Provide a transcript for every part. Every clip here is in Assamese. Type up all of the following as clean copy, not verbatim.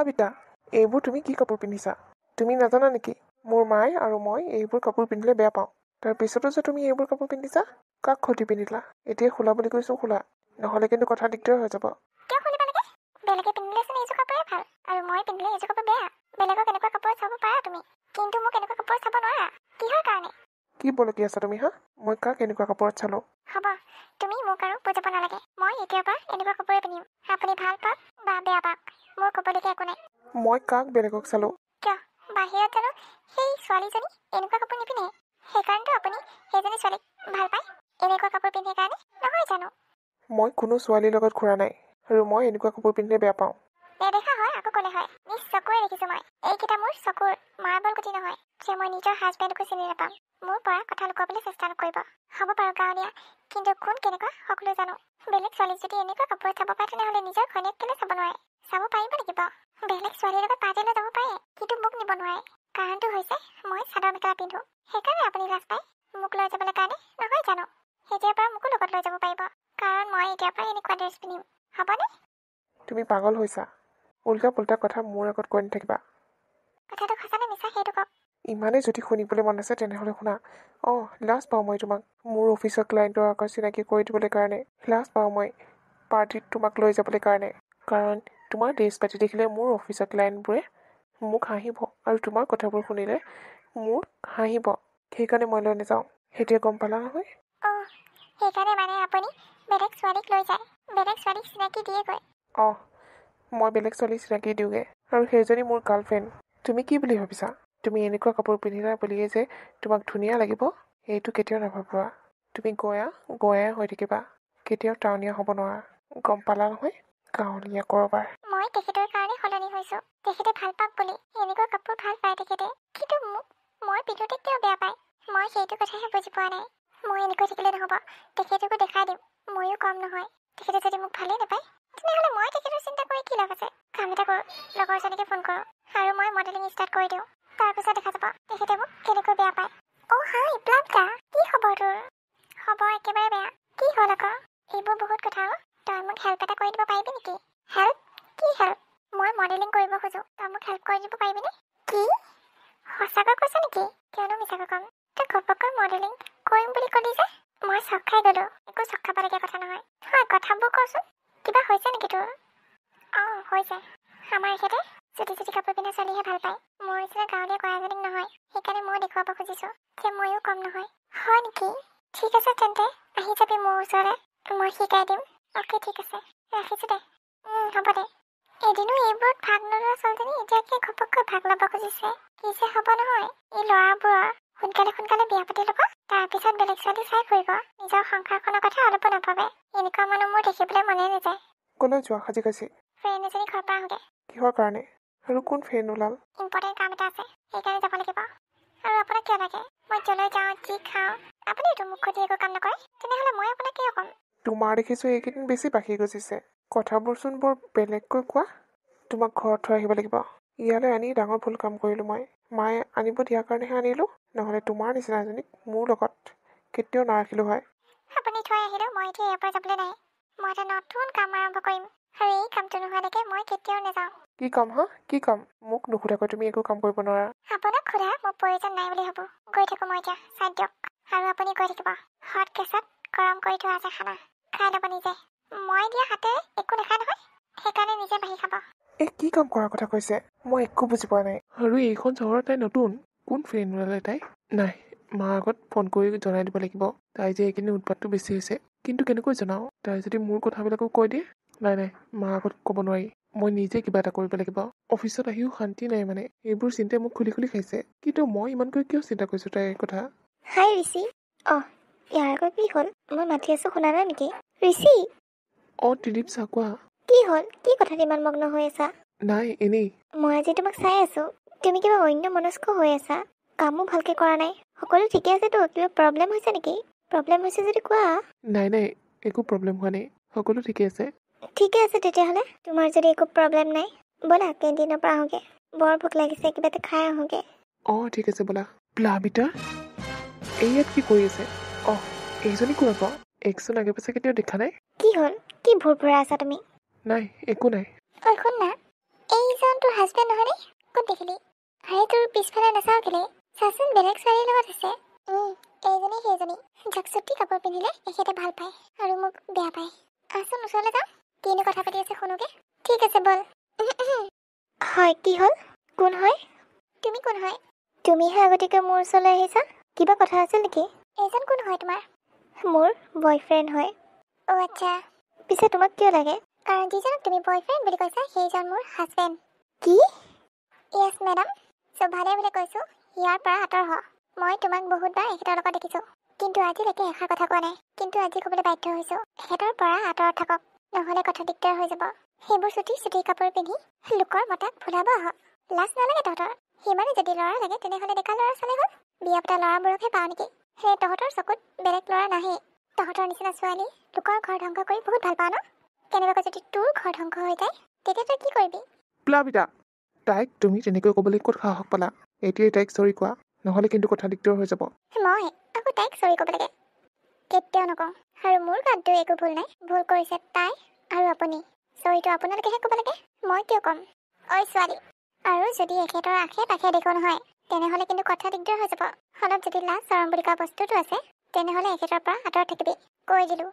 প্লাবিতা, এইবোৰ তুমি কি কাপোৰ পিন্ধিছা? তুমি নাজানা নেকি মোৰ মায়ে আৰু মই এইবোৰ কাপোৰ পিন্ধিলে বেয়া পাওঁ। তাৰপিছতো যে তুমি এইবোৰ কাপোৰ পিন্ধিছা, কাক ক্ষতি পিন্ধিলা? এতিয়া খোলা বুলি কৈছোঁ খোলা, নহ'লে কিন্তু কথা দিগদাৰ হৈ যাব। কিয় খুলিব লাগে? বেলেগে পিন্ধিলেচোন এইযোৰ কাপোৰে ভাল, আৰু মই পিন্ধিলে এইযোৰ কাপোৰ বেয়া। বেলেগক এনেকুৱা কাপোৰ চাব পাৰা তুমি, কিন্তু মোক এনেকুৱা কাপোৰ চাব নোৱাৰা। কিহৰ কাৰণে? কি বলকি আছা তুমি হা? মই কাক এনেকুৱা কাপোৰত চালোঁ? হ'ব, তুমি মোক আৰু বুজাব নালাগে। মই এতিয়াৰ পৰা এনেকুৱা কাপোৰে পিন্ধিম। আপুনি ভাল পাওক বা বেয়া পাওক, মোৰ ক'বলগীয়া একো নাই। মই কাক বেলেগক চালোঁ? কিয়? বাহিৰত জানো সেই ছোৱালীজনী এনেকুৱা কাপোৰ নিপিন্ধে? সেইকাৰণেতো আপুনি সেইজনী ছোৱালীক ভাল পায়, এনেকুৱা কাপোৰ পিন্ধে কাৰণে, নহয় জানো? মই কোনো ছোৱালীৰ লগত ঘূৰা নাই, আৰু মই এনেকুৱা কাপোৰ পিন্ধিলে বেয়া পাওঁ। নেদেখা হয় আকৌ ক'লে হয়। নিজ চকুৰে দেখিছোঁ মই। এইকেইটা মোৰ চকুৰ মাৰ্বল গুটি নহয় যে মই নিজৰ হাজবেণ্ডকো চিনি নাপাম। মোৰ পৰা কথা লুকুৱাবলৈ চেষ্টা নকৰিব। হ'ব বাৰু গাঁৱলীয়া, কিন্তু কোন কেনেকুৱা সকলো জানো। বেলেগ ছোৱালীক যদি এনেকুৱা কাপোৰত চাব পাৰে, তেনেহ'লে নিজৰ ঘৈণীয়েক কেলৈ চাব নোৱাৰে? চাব পাৰিব লাগিব। বেলেগ ছোৱালীৰ লগত পাৰ্টিলৈ যাব পাৰে, কিন্তু মোক নিব নোৱাৰে। কাৰণটো হৈছে মই চাদৰ মেখেলা পিন্ধো। সেইকাৰণে আপুনি লাজ পায় মোক লৈ যাবলৈ কাৰণে, নহয় জানো? এতিয়াৰ পৰা মোকো লগত লৈ যাব পাৰিব, কাৰণ মই এতিয়াৰ পৰা এনেকুৱা ড্ৰেছ পিন্ধিম। হ'বনে? তুমি পাগল হৈছা? উল্টা পুল্টা কথা মোৰ আগত কৈ নাথাকিবা। কথাটো সঁচা নে মিছা সেইটো কওক। ইমানেই যদি শুনিবলৈ মন আছে তেনেহ'লে শুনা। লাজ পাওঁ মই তোমাক মোৰ অফিচৰ ক্লায়েণ্টৰ আগত চিনাকি কৰি দিবলৈ কাৰণে। লাজ পাওঁ মই পাৰ্টিত তোমাক লৈ যাবলৈ কাৰণে। কাৰণ তোমাৰ ড্ৰেছ পাতি দেখিলে মোৰ অফিচৰ ক্লায়েণ্টবোৰে মোক হাঁহিব, আৰু তোমাৰ কথাবোৰ শুনিলে মোৰ হাঁহিব। সেইকাৰণে মই লৈ নাযাওঁ। এতিয়া গম পালা নহয়? সেইকাৰণে মানে আপুনি বেলেগ ছোৱালীক লৈ যায়, বেলেগ ছোৱালীক চিনাকি দিয়েগৈ? মই বেলেগ ছোৱালীক চিনাকি দিওঁগৈ, আৰু সেইজনী মোৰ গাৰ্লফ্ৰেণ্ড। তুমি কি বুলি ভাবিছা? তুমি এনেকুৱা কাপোৰ পিন্ধিলা বুলিয়ে যে তোমাক ধুনীয়া লাগিব, এইটো কেতিয়াও নাভাবিবা। তুমি গয়াই হৈ থাকিবা, কেতিয়াও টাউনীয়া হ'ব নোৱাৰা। গম পালা নহয়? গাঁৱলীয়া কৰবাৰ। মই তেখেতৰ কাৰণে সলনি হৈছোঁ। তেখেতে ভাল পাওক বুলি এনেকুৱা কাপোৰ ভাল পায় তেখেতে, কিন্তু মই পিন্ধোতে কিয় বেয়া পায়? মই সেইটো কথাহে বুজি পোৱা নাই। মই এনেকৈ থাকিলে নহ'ব, তেখেতকো দেখাই দিম ময়ো কম নহয়। তেখেতে যদি মোক ভালেই নাপায়, তেনেহ'লে মই তেখেতৰ চিন্তা কৰি কি লাভ আছে? কাম এটা কৰোঁ, লগৰজনীকে ফোন কৰোঁ, আৰু মই মডেলিং ষ্টাৰ্ট কৰি দিওঁ। তাৰপিছত দেখা যাব তেখেতে মোক কেনেকৈ বেয়া পায়। হাই প্লাবিতা, কি খবৰ তোৰ? খবৰ একেবাৰে বেয়া। কি হ'ল আকৌ? এইবোৰ বহুত কথা। তই মোক হেল্প এটা কৰি দিব পাৰিবি নেকি? হেল্প? কি হেল্প? মই মডেলিং কৰিব খোজোঁ, তই মোক হেল্প কৰি দিব পাৰিবিনে? কি? সঁচাকৈ কৈছ নেকি? কিয়নো মিছাকৈ ক'ম? তই ঘপককৈ মডেলিং কৰিম বুলি ক'লি যে? মই চক খাই গ'লোঁ। একো চক খাবলগীয়া কথা নহয়। হয়, কথাবোৰ কচোন। কিবা হৈছে নেকি তোৰ? হৈছে। আমাৰ এখেতে চুটি কাপোৰ পিন্ধা ছোৱালীহে ভাল পায়। মোৰ নিচিনা গাঁৱলীয়া কৰা এজনীক নহয়। সেইকাৰণে মই দেখুৱাব খুজিছোঁ যে ময়ো কম নহয়। হয় নেকি? ঠিক আছে তেন্তে, আহি যাবি মোৰ ওচৰলৈ। মই শিকাই দিম। অ'কে, ঠিক আছে। ৰাখিছোঁ দে। হ'ব দে। এদিনো এইবোৰত ভাগ নোলোৱা ছোৱালীজনী এতিয়া কি ঘপককৈ ভাগ ল'ব খুজিছে? কি যে হ'ব নহয়। এই ল'ৰাবোৰৰ সোনকালে বিয়া পাতি ল'ব, তাৰপিছত বেলেগ ছোৱালী চাই ফুৰিব। নিজৰ সংসাৰখনৰ কথা অলপো নাভাবে। এনেকুৱা মানুহ মোৰ দেখিবলৈ মনে নাযায়। ক'লৈ যোৱা সাজি কাচি? ফ্ৰেণ্ড এজনী ঘৰৰ পৰা আহোঁগে। কিহৰ কাৰণে? আৰু কোন ফ্ৰেণ্ড ওলাল? ইম্পৰ্টেণ্ট কাম এটা আছে, সেইকাৰণে যাব লাগিব। আৰু আপোনাক কিয় লাগে? মই য'লৈ যাওঁ, যি খাওঁ, আপুনিতো মোক সুধি একো কাম নকৰে। তেনেহ'লে মই আপোনাক কিয় ক'ম? তোমাৰ দেখিছোঁ এইকেইদিন বেছি বাঢ়ি গুচিছে। কথাবোৰচোন বৰ বেলেগকৈ কোৱা। তোমাক ঘৰত থৈ আহিব লাগিব। ইয়ালৈ আনি ডাঙৰ ভুল কাম কৰিলোঁ মই। মায়ে আনিব দিয়াৰ কাৰণেহে আনিলোঁ, নহ'লে তোমাৰ নিচিনা এজনীক মোৰ লগত কেতিয়াও নাৰাখিলোঁ হয়। আপুনি থৈ আহিলেও মই এতিয়া ইয়াৰ পৰা যাবলৈ নাই। মই এটা নতুন কাম আৰম্ভ কৰিম, আৰু এই কামটো নোহোৱালৈকে মই কেতিয়াও নাযাওঁ। কি কাম হা? কি কাম? মোক নুসুধাকৈ তুমি একো কাম কৰিব নোৱাৰা। আপোনাক সোধা মোৰ প্ৰয়োজন নাই বুলি ভাবোঁ। গৈ থাকোঁ মই এতিয়া, চাই দিয়ক। আৰু আপুনি গৈ থাকিব। হট গেছত গৰম কৰি থোৱা আছে খানা, খাই ল'ব নিজে। মই দিয়া হাতেৰে একো নাখায় নহয়, সেইকাৰণে নিজে বাঢ়ি খাব। কি কাম কৰাৰ কথা কৈছে? মই একো বুজি পোৱা নাই। আৰু এইখন চহৰত তাই নতুন? কোন ফ্ৰেণ্ড ওলালে তাই? নাই, মাৰ আগত ফোন কৰি জনাই দিব লাগিব। তাই যে এইখিনি উৎপাতটো বেছি হৈছে। কিন্তু কেনেকৈ জনাওঁ? তাই যদি মোৰ কথাবিলাকো কৈ দিয়ে? নাই, মাৰ আগত ক'ব নোৱাৰি। মই নিজে কিবা এটা কৰিব লাগিব। অফিচত আহিও শান্তি নাই মানে। এইবোৰ চিন্তাই মোক খুলি খাইছে। কিন্তু মই ইমানকৈ কিয় চিন্তা কৰিছোঁ তাইৰ কথা? হাই ঋষি। ইয়াৰ আগত কি হ'ল? মই মাতি আছোঁ, শুনা নাই নেকি? ঋষি! ত্ৰিদীপ চা, কোৱা। কি হ'ল? কি কথাত ইমান মগ্ন হৈ আছা? নাই, এনেই। মই আজি তোমাক চাই আছোঁ। তুমি কিবা অন্য মনস্ক হৈ আছা। কামো ভালকে কৰা নাই। সকলো ঠিকে আছেতো? কিবা প্ৰব্লেম হৈছে নেকি? প্ৰব্লেম হৈছে যদি কোৱা। নাই, একো প্ৰব্লেম হোৱা নাই। সকলো ঠিকে আছে। ঠিকে আছে তেতিয়াহ'লে। তোমাৰ যদি একো প্ৰব্লেম নাই, ব'লা কেণ্টিনৰ পৰা আহোঁগে। বৰ ভোক লাগিছে, কিবা এটা খাই আহোঁগে। ঠিক আছে ব'লা। প্লাবিতা, এই ইয়াত কি কৰি আছে? এইজনী কোন আকৌ? একচোন আগে পাছে কেতিয়াও দেখা নাই। কি হ'ল? কি ভুৰ ভুৰাই আছা তুমি? নাই, একো নাই। শুন না, এইজন তোৰ হাজবেণ্ড নহয়নে? ক'ত দেখিলি? আৰে তোৰ পিছফালে নাচাওঁ কেলে? চাচোন বেলেগ ছোৱালীৰ লগত আছে। এইজনী সেইজনী যাক চুটি কাপোৰ পিন্ধিলে এখেতে ভাল পায় আৰু মোক বেয়া পায়। আচোন ওচৰলৈ যাওঁ, কিনো কথা পাতি আছে শুনোগে। ঠিক আছে বল। হয়, কি হ'ল? কোন হয়? তুমি কোন হয়? তুমিহে আগতীয়াকৈ মোৰ ওচৰলৈ আহিছা। কিবা কথা আছিল নেকি? এইজন কোন হয় তোমাৰ? মোৰ বয়ফ্ৰেণ্ড হয়। অ' আচ্ছা, পিছে তোমাক কিয় লাগে? কাৰণ যিজনক তুমি বয়ফ্ৰেণ্ড বুলি কৈছা সেইজন মোৰ হাজবেণ্ড। কি? য়েছ মেডাম, চব ভালে বুলি কৈছোঁ। ইয়াৰ পৰা আঁতৰ হ। মই তোমাক বহুতবাৰ এখেতৰ লগত দেখিছোঁ, কিন্তু আজিলৈকে এষাৰ কথা কোৱা নাই। কিন্তু আজি ক'বলৈ বাধ্য হৈছোঁ, এখেতৰ পৰা আঁতৰত থাকক, নহ'লে কথা দিগদাৰ হৈ যাব। সেইবোৰ চুটি কাপোৰ পিন্ধি লোকৰ মতাক ভুলাব আহক। লাজ নালাগে তহঁতৰ? সিমানে যদি ল'ৰা লাগে তেনেহ'লে ডেকা ল'ৰা চালে হ'ল। বিয়া পতা ল'ৰাবোৰকহে পাওঁ নেকি? সেই তহঁতৰ চকুত বেলেগ ল'ৰা নাহে। তহঁতৰ নিচিনা ছোৱালী লোকৰ ঘৰ ধ্বংস কৰি বহুত ভাল পাওঁ ন? কেনেবাকৈ যদি তোৰ ঘৰ ধ্বংস হৈ যায় তেতিয়া তই কি কৰিবি? প্লাবিতা, তাইক তুমি তেনেকৈ ক'বলৈ ক'ত সাহস পালা? এতিয়াই তাইক চৰি কোৱা, নহ'লে কিন্তু কথা দিগদাৰ হৈ যাব। মই আকৌ তাইক চৰি ক'ব লাগে? কেতিয়াও নকওঁ। আৰু মোৰ গাতটো একো ভুল নাই। ভুল কৰিছে তাই আৰু আপুনি। চৰিটো আপোনালোকেহে ক'ব লাগে, মই কিয় ক'ম? ঐ ছোৱালী, আৰু যদি এখেতৰ আশে পাশে দেখো নহয় তেনেহ'লে কিন্তু কথা দিগদাৰ হৈ যাব। অলপ যদি লাজ চৰম বুলি কোৱা বস্তুটো আছে তেনেহ'লে এখেতৰ পৰা আঁতৰত থাকিবি। কৈ দিলোঁ।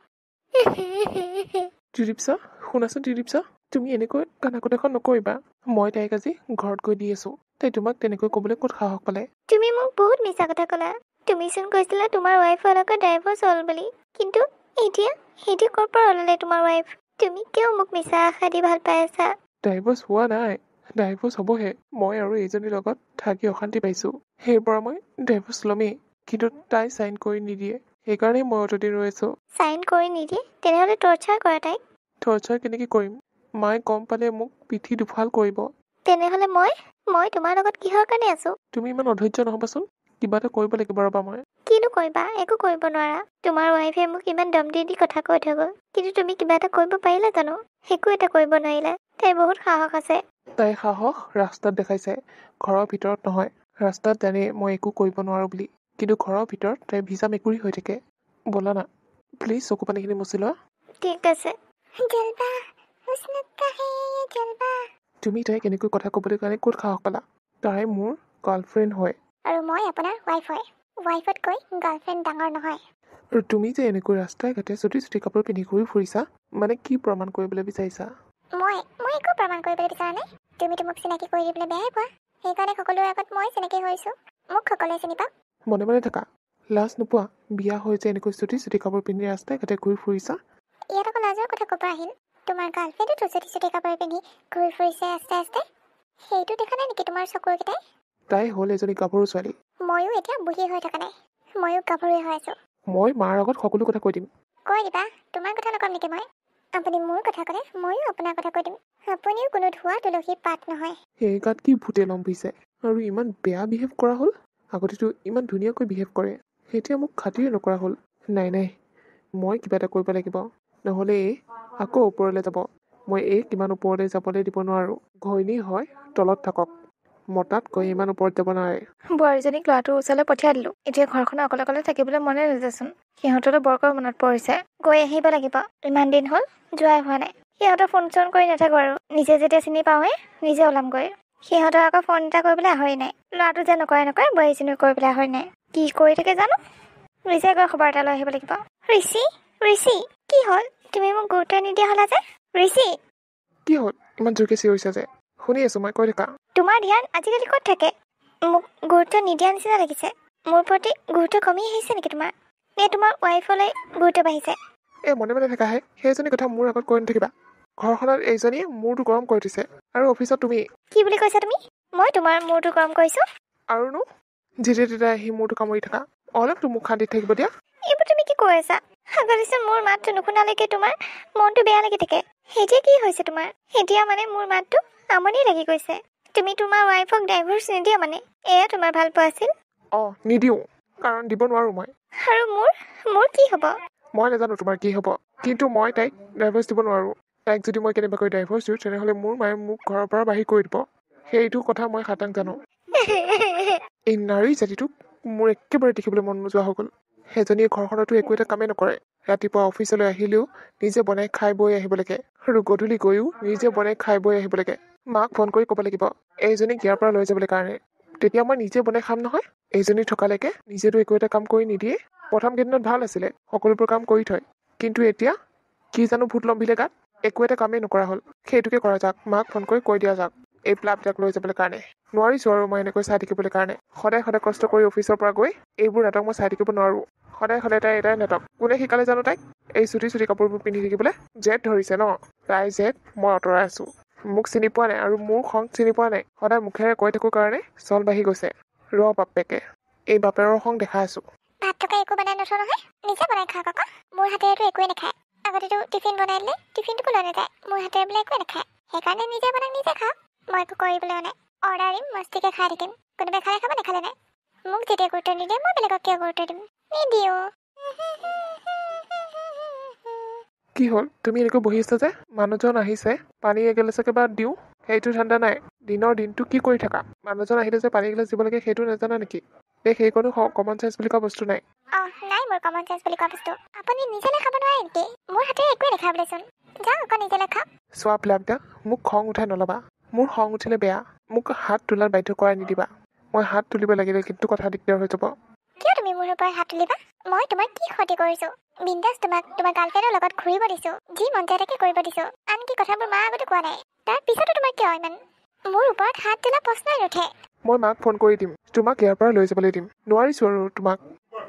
ত্ৰিদীপ্সা, শুনাচোন ত্ৰিদীপ্সা, তুমি এনেকৈ কানাকটাখন নকৰিবা। মই তাইক আজি ঘৰত গৈ দি আছোঁ। তাই তোমাক তেনেকৈ ক'বলৈ ক'ত সাহস পালে? তুমি মোক বহুত মিছা কথা ক'লা। তুমিচোন কৈছিলা তোমাৰ ৱাইফৰ লগত ডাইভৰ্চ হ'ল বুলি, কিন্তু এতিয়া ক'ৰ পৰা ওলালে তোমাৰ ৱাইফ? তুমি কিয় মোক মিছা আশা দি ভাল পাই আছা? ডাইভৰ্চ হোৱা নাই, ডাইভৰ্চ হ'বহে। মই আৰু এইজনীৰ লগত থাকি অশান্তি পাইছোঁ, সেইৰ পৰা মই ডাইভৰ্চ ল'মেই। কিন্তু তাই চাইন কৰি নিদিয়ে, সেইকাৰণেই মই অতদিন ৰৈ আছোঁ। চাইন কৰি নিদিয়ে? তেনেহ'লে টৰ্চাৰ কৰা তাইক। টৰ্চাৰ কেনেকৈ কৰিম? মায়ে গম পালে মোক পিঠি দুফাল কৰিব। তেনেহ'লে মই তোমাৰ লগত কিহৰ কাৰণে আছোঁ? তুমি ইমান অধৈৰ্য নহ'বাচোন, কিবা এটা কৰিব লাগিব ৰ'বা মই। কিনো কৰিবা? একো কৰিব নোৱাৰা। তোমাৰ ৱাইফে মোক ইমান দম দি কথা কৈ থৈ গ'ল, কিন্তু তুমি কিবা এটা কৰিব পাৰিলা জানো? একো এটা কৰিব নোৱাৰিলা। তাইৰ বহুত সাহস আছে। তাইৰ সাহস ৰাস্তাত দেখাইছে, ঘৰৰ ভিতৰত নহয়। ৰাস্তাত জানে মই একো কৰিব নোৱাৰোঁ বুলি, কিন্তু ঘৰৰ ভিতৰত তাই ভিজা মেকুৰী হৈ থাকে। ব'লা না, প্লিজ চকু পানীখিনি মুচি লোৱা। ঠিক আছে। তুমি তাইক এনেকৈ কথা ক'বলৈ কাৰণে ক'ত সাহস পালা? তাই মোৰ গাৰ্লফ্ৰেণ্ড হয়। আৰু মই আপোনাৰ ৱাইফ হয়। ৱাইফতকৈ গাৰ্লফ্ৰেণ্ড ডাঙৰ নহয়। আৰু তুমি যে এনেকৈ ৰাস্তাই ঘাটে চুটি কাপোৰ পিন্ধি ঘূৰি ফুৰিছা, মানে কি প্ৰমাণ কৰিবলৈ বিচাৰিছা? মই একো প্ৰমাণ কৰিবলৈ বিচৰা নাই। তুমিতো মোক চিনাকি কৰি দিবলৈ বেয়াই পোৱা, সেইকাৰণে সকলোৰে আগত মই চিনাকি হৈছোঁ। মোক সকলোৱে চিনি পাওক। মনে মনে থাকা, লাজ নোপোৱা? বিয়া হৈ যে এনেকৈ চুটি কাপোৰ পিন্ধি ৰাস্তাই ঘাটে ঘূৰি ফুৰিছা। ইয়াত আকৌ লাজৰ কথা ক'ৰ পৰা আহিল? তোমাৰ গাৰ্লফ্ৰেণ্ডেতো চুটি কাপোৰ পিন্ধি ঘূৰি ফুৰিছে আস্তে। সেইটো দেখা নাই নেকি তোমাৰ চকুৰকেইটাই? তাই হ'ল এজনী গাভৰু ছোৱালী। ময়ো এতিয়া বুঢ়ী হৈ থকা নাই, ময়ো গাভৰুৱে হৈ আছোঁ। মই মাৰ আগত সকলো কথা কৈ দিম। কৈ দিবা, তোমাৰ কথা নকম নেকি মই? আপুনি মোৰ কথা ক'লে ময়ো আপোনাৰ কথা কৈ দিম। আপুনিও কোনো ধোৱা তুলসী পাত নহয়। সেই গাত কি ভূতে লম্ভিছে আৰু ইমান বেয়া বিহেভ কৰা হ'ল? আগতেতো ইমান ধুনীয়াকৈ বিহেভ কৰে, এতিয়া মোক খাতিৰে নকৰা হ'ল। নাই, মই কিবা এটা কৰিব লাগিব, নহ'লে এই আকৌ ওপৰলৈ যাব। মই কিমান ওপৰলৈ যাবলৈ দিব নোৱাৰোঁ। ঘৈণী হয় তলত থাকক, মতাতকৈ ইমান ওপৰত যাব নোৱাৰে। বোৱাৰীজনীক ল'ৰাটোৰ ওচৰলৈ পঠিয়াই দিলোঁ। এতিয়া ঘৰখনত অকলে থাকিবলৈ মনে নাযায়চোন। সিহঁতলৈ বৰকৈ মনত পৰিছে। গৈ আহিব লাগিব। ইমান দিন হ'ল যোৱাই হোৱা নাই। সিহঁতৰ ফোন চোন কৰি নাথাকোঁ আৰু, নিজে যেতিয়া চিনি পাওঁৱে নিজে ওলামগৈ। সিহঁতৰ আকৌ ফোন এটা কৰিবলৈ আহৰি নাই। ল'ৰাটো যে নকৰে বোৱাৰীজনীও কৰিবলৈ আহৰি নাই। কি কৰি থাকে জানো? ৰিচে গৈ খবৰ এটা লৈ আহিব লাগিব। ৰিচি, কি হ'ল? তুমি মোক গুৰুত্ব নিদিয়া হ'লা যে? ৰিচি, কি হ'ল ইমান জোৰকৈ চিঞৰিছা যে? শুনি আছোঁ, মই কৈ থাকা। তোমাৰ ধ্যান আজিকালি ক'ত থাকে? মোক গুৰুত্ব নিদিয়া নিচিনা লাগিছে। মোৰ প্ৰতি গুৰুত্ব কমি আহিছে নেকি তোমাৰ? নে তোমাৰ ৱাইফলৈ গুৰুত্ব বাঢ়িছে? মনে মনে থাকাহে, সেইজনী কথা মোৰ আগত কৈ নাথাকিবা। ঘৰখনত এইজনীয়ে মূৰটো গৰম কৰি দিছে, আৰু অফিচত তুমি। কি বুলি কৈছা তুমি? মই তোমাৰ মূৰটো গৰম কৰিছোঁ? আৰুনো যেতিয়া তেতিয়া আহি মূৰটো কামুৰি থাকা। অলপতো মোক শান্তিত থাকিব দিয়া। এইবোৰ তুমি কি কৈ আছা? আগতেচোন মোৰ মাতটো নুশুনালৈকে তোমাৰ মনটো বেয়া লাগি থাকে। এতিয়া কি হৈছে তোমাৰ? এতিয়া মানে মোৰ মাতটো আমনি লাগি গৈছে। তুমি তোমাৰ ৱাইফক ডাইভৰ্চ নিদিয়া মানে? এয়া তোমাৰ ভাল পোৱা আছিল? নিদিওঁ, কাৰণ দিব নোৱাৰোঁ মই। আৰু মোৰ কি হ'ব? মই নাজানো তোমাৰ কি হ'ব, কিন্তু মই তাইক ডাইভৰ্চ দিব নোৱাৰোঁ। তাইক যদি মই কেনেবাকৈ ডাইভৰ্চ দিওঁ তেনেহ'লে মোৰ মায়ে মোক ঘৰৰ পৰা বাহিৰ কৰি দিব। সেইটো কথা মই খাটাং জানো। এই নাৰী জাতিটোক মোৰ একেবাৰে দেখিবলৈ মন নোযোৱা হৈ গ'ল। সেইজনীয়ে ঘৰখনতো একো এটা কামেই নকৰে। ৰাতিপুৱা অফিচলৈ আহিলেও নিজে বনাই খাই বৈ আহিব লাগে, আৰু গধূলি গৈও নিজে বনাই খাই বৈ আহিব লাগে। মাক ফোন কৰি ক'ব লাগিব এইজনীক ইয়াৰ পৰা লৈ যাবলৈ কাৰণে তেতিয়া মই নিজে বনাই খাম নহয় এইজনী থকালৈকে নিজেতো একো এটা কাম কৰি নিদিয়ে প্ৰথম কেইদিনত ভাল আছিলে সকলোবোৰ কাম কৰি থয় কিন্তু এতিয়া কি জানো ভূত লম্ভিলে গাত একো এটা কামেই নকৰা হ'ল সেইটোকে কৰা যাওক মাক ফোন কৰি কৈ দিয়া যাওক এই প্লাবটাক লৈ যাবলৈ কাৰণে নোৱাৰিছোঁ আৰু মই এনেকৈ চাই থাকিবলৈ কাৰণে সদায় সদায় কষ্ট কৰি অফিচৰ পৰা গৈ এইবোৰ নাটক মই চাই থাকিব নোৱাৰোঁ সদায় সদায় তাই এটাই নাটক কোনে শিকালে জানো তাইক এই চুটি চুটি কাপোৰবোৰ পিন্ধি থাকিবলৈ জেদ ধৰিছে ন তাই জেদ মই আঁতৰাই আছোঁ মোক চিনি পোৱা নাই আৰু মোৰ খং চিনি পোৱা নাই সদায় মুখেৰে কৈ থাকোঁ কাৰণে চল বাঢ়ি গৈছে বাপেকে এই বাপেৰৰ খং দেখাই আছোঁ ভাত টকা একো বনাই নথওঁ নহয় নিজে বনাই খাওক আকৌ মোৰ হাতেৰেতো একোৱে নাখায় আগতেতো টিফিন বনাই দিলে টিফিনটোকো লৈ নাযায় মোৰ হাতেৰে বোলে একোৱে নাখায় সেইকাৰণে নিজে বনাই নিজে খাওক মই একো কৰিবলৈ নাই অৰ্ডাৰ দিম মস্তিকে খাই থাকিম কোনোবাই খালে খাব নাখালে নাই মোক যেতিয়া গুৰুত্ব নিদিয়ে মই বেলেগক কিয় গুৰুত্ব দিম নিদিওঁ কি হ'ল তুমি এনেকৈ বহি আছা যে মানুহজন আহিছে পানী এগিলাচকে বা দিওঁ সেইটো ঠাণ্ডা নাই দিনৰ দিনটো কি কৰি থাকা মানুহজন আহিলে যে পানী এগিলাচ দিব লাগে সেইটো নাজানা নেকি সেইকণো কমন চেঞ্চ বুলি কোৱা বস্তু নাই নাই মোৰ কমন চেঞ্চ বুলি কোৱা বস্তু আপুনি নিজে নাখাব নোৱাৰে নেকি মোৰ হাতেৰে একোৱে নাখায় বোলেচোন যাওক আকৌ নিজে নাখাওক চোৱা প্লাবটা মোক খং উঠাই নল'বা মোৰ খং উঠিলে বেয়া মোক হাত তোলাত বাধ্য কৰাই নিদিবা মই হাত তুলিব লাগিলে কিন্তু কথা দিগদাৰ হৈ যাব কিয় তুমি মোৰ ওপৰত হাত তুলিবা মই তোমাক কি ক্ষতি কৰিছো বিন্দাছ তোমাক তোমাৰ গাৰ্লফ্ৰেণ্ডৰ লগত ঘূৰিব দিছো যি মন যায় তাকে কৰিব দিছো আনকি কথাবোৰ মা আগতে কোৱা নাই তাৰ পিছতো তোমাৰ কিয় ইমান মোৰ ওপৰত হাত তোলা প্ৰশ্নই নুঠে মই মাক ফোন কৰি দিম তোমাক ইয়াৰ পৰা লৈ যাবলৈ দিম নোৱাৰিছোঁ আৰু তোমাক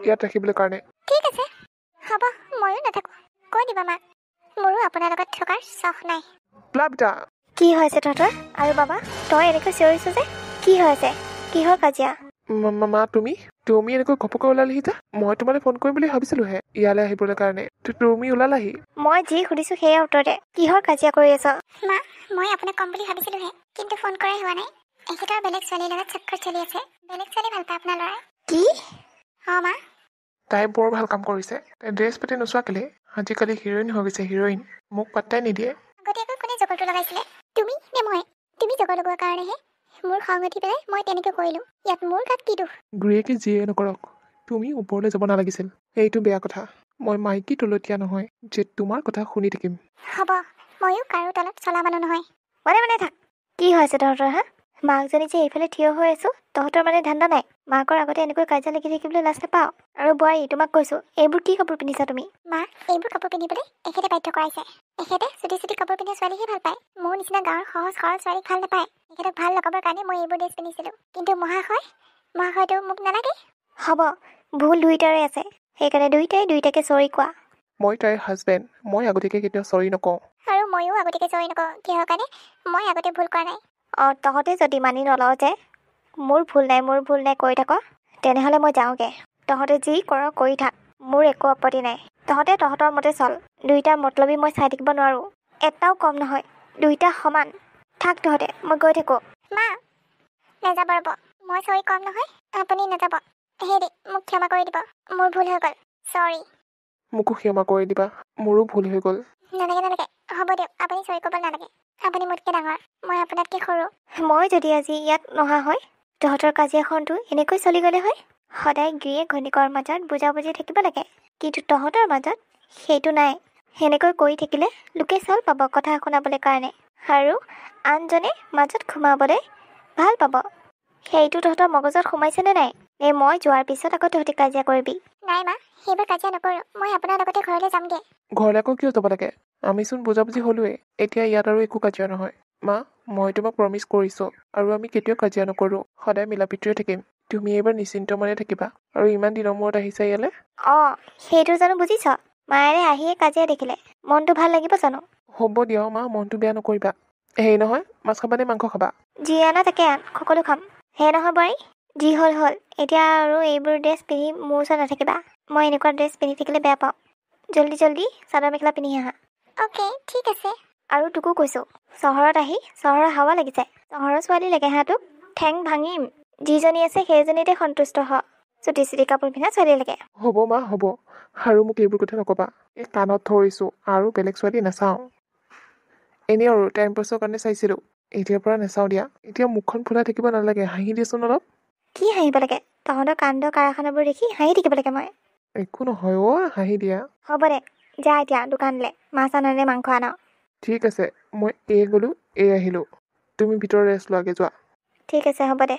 ইয়াত ৰাখিবলৈ কাৰণে ঠিক আছে হ'ব ময়ো নাথাকোঁ কৈ দিবা মাক মোৰো আপোনাৰ লগত থকাৰ চখ নাই প্লাবটা কি হৈছে তহঁতৰ আৰু বাবা তই এনেকৈ চিঞৰিছ যে কি হৈছে কিহৰ কাজিয়া মা তুমি এনেকৈ ঘপকৈ ওলালেহি যে মই তোমালৈ ফোন কৰিম বুলি ভাবিছিলোঁহে ইয়ালৈ আহিবলৈ কাৰণে তুমি ওলালাহি মই যি সুধিছোঁ সেয়া উত্তৰ দে কিহৰ কাজিয়া কৰি আছ মা মই আপোনাক ক'ম বুলি ভাবিছিলোঁহে কিন্তু ফোন কৰাই হোৱা নাই এখেতৰ বেলেগ ছোৱালীৰ লগত চক্কৰ চলি আছে বেলেগ ছোৱালী ভাল পায় আপোনাৰ ল'ৰাই কি মা তাই বৰ ভাল কাম কৰিছে তাই ড্ৰেছ পাতি নোচোৱা কেলে আজিকালি হিৰইন হৈ গৈছে হিৰইন মোক পাত্তাই নিদিয়ে আগতীয়াকৈ কোনে জগৰটো লগাইছিলে তুমি নে মই তুমি জগৰ লগোৱাৰ কাৰণেহে মোৰ খং উঠি পেলাই মই তেনেকৈ কৰিলোঁ ইয়াত মোৰ গাত কি দুখ গিৰিয়েকে যিয়ে নকৰক তুমি ওপৰলৈ যাব নালাগিছিল এইটো বেয়া কথা মই মাইকী তলতীয়া নহয় যে তোমাৰ কথা শুনি থাকিম হ'ব ময়ো কাৰো তলত চলা মানুহ নহয় মানে থাক কি হৈছে তহঁতৰ হা মাকজনী যে এইফালে থিয় হৈ আছো তহঁতৰ মানে ধান্দা নাই মাকৰ আগতে এনেকৈ কাজিয়া লাগি থাকিবলৈ লাজ নাপাওঁ আৰু বোৱাৰী তোমাক কৈছো এইবোৰ কি কাপোৰ পিন্ধিছা তুমি মা এইবোৰ কাপোৰ পিন্ধিবলৈ এখেতে বাধ্য কৰাইছে এখেতে চুটি চুটি কাপোৰ পিন্ধা ছোৱালীহে ভাল পায় মোৰ নিচিনা গাঁৱৰ সহজ সৰল ছোৱালীক ভাল নাপায় এখেতক ভাল লগাবৰ কাৰণে মই এইবোৰ ড্ৰেছ পিন্ধিছিলোঁ কিন্তু মহাশয়টো মোক নালাগে হ'ব ভুল দুইটাৰে আছে সেইকাৰণে দুইটাকে চৰি কোৱা মই তাইৰ হাজবেণ্ড মই আগতীয়াকৈ কেতিয়াও চৰি নকওঁ আৰু ময়ো আগতীয়াকৈ চৰি নকওঁ কিহৰ কাৰণে মই আগতে ভুল কৰা নাই তহঁতে যদি মানি নলওঁ যে মোৰ ভুল নাই কৈ থাক তেনেহ'লে মই যাওঁগৈ তহঁতে যি কৰ কৰি থাক মোৰ একো আপত্তি নাই তহঁতে তহঁতৰ মতে চল দুইটাৰ মতলবী মই চাই থাকিব নোৱাৰোঁ এটাও কম নহয় দুইটা সমান থাক তহঁতে মই গৈ থাকোঁ মা নাযাব ৰ'ব মই চৰি কম নহয় আপুনি নাযাব হেৰি মোক ক্ষমা কৰি দিব মোৰ ভুল হৈ গ'ল চৰি মোকো ক্ষমা কৰি দিবা মোৰো ভুল হৈ গ'ল নালাগে হ'ব দিয়ক আপুনি চৰি ক'ব নালাগে আপুনি মোতকৈ ডাঙৰ মই আপোনাতকৈ সৰু মই যদি আজি ইয়াত নহা হয় তহঁতৰ কাজিয়াখনটো এনেকৈ চলি গ'লে হয় সদায় গিৰিয়েক ঘৈণীয়েকৰ মাজত বুজাবুজি থাকিব লাগে কিন্তু তহঁতৰ মাজত সেইটো নাই সেনেকৈ কৰি থাকিলে লোকে চাল পাব কথা শুনাবলৈ কাৰণে আৰু আনজনে মাজত সোমাবলৈ ভাল পাব সেইটো তহঁতৰ মগজত সোমাইছেনে নাই নে মই যোৱাৰ পিছত আকৌ তহঁতি কাজিয়া কৰিবি নাই মা সেইবোৰ কাজিয়া নকৰোঁ মই আপোনাৰ লগতে ঘৰলৈ যামগৈ ঘৰলৈ আকৌ কিয় যাব লাগে আমিচোন বুজাবুজি হ'লোৱেই এতিয়া ইয়াত আৰু একো কাজিয়া নহয় মা মই তোমাক প্ৰমিছ কৰিছোঁ আৰু আমি কেতিয়াও কাজিয়া নকৰোঁ সদায় মিলা প্ৰীতিৰে থাকিম তুমি এইবাৰ নিশ্চিন্ত মনে থাকিবা আৰু ইমান দিনৰ মূৰত আহিছা ইয়ালৈ সেইটো জানো বুজিছ মায়েৰে আহিয়ে কাজিয়া দেখিলে মনটো ভাল লাগিব জানো হ'ব দিয়া মা মনটো বেয়া নকৰিবা হেৰি নহয় মাছ খাবা নে মাংস খাবা যি আনা তাকে আন সকলো খাম হে নহয় বোৱাৰী যি হ'ল এতিয়া আৰু এইবোৰ ড্ৰেছ পিন্ধি মোৰ ওচৰত নাথাকিবা মই এনেকুৱা ড্ৰেছ পিন্ধি থাকিলে বেয়া পাওঁ জল্দি চাদৰ মেখেলা পিন্ধি আহা অ'কে ঠিক আছে আৰু তোকো কৈছোঁ চহৰত আহি চহৰৰ হাৱা লাগিছে চহৰৰ ছোৱালী লাগে তোক ঠেং ভাঙিম যিজনী আছে সেইজনীতে সন্তুষ্ট হ চুটি চুটি কাপোৰ পিন্ধা ছোৱালী লাগে হ'ব মা হ'ব আৰু মোক এইবোৰ কথা নক'বা এই কাণত ধৰিছোঁ আৰু বেলেগ ছোৱালী নাচাওঁ এনেই আৰু টাইম পাছৰ কাৰণে চাইছিলোঁ এতিয়াৰ পৰা নাচাওঁ দিয়া এতিয়া মুখখন ফুলা থাকিব নালাগে হাঁহি দিয়াচোন অলপ কি হাঁহিব লাগে তহঁতৰ কাণ্ড কাৰখানাবোৰ দেখি হাঁহি থাকিব লাগে মই একো নহয় হাঁহি দিয়া হ'ব দে যা এতিয়া দোকানলৈ মাছ আন নে মাংস আন ঠিক আছে মই এই গ'লোঁ এই আহিলোঁ তুমি ভিতৰত ৰেষ্ট লোৱাগে যোৱা। ঠিক আছে হ'ব দে।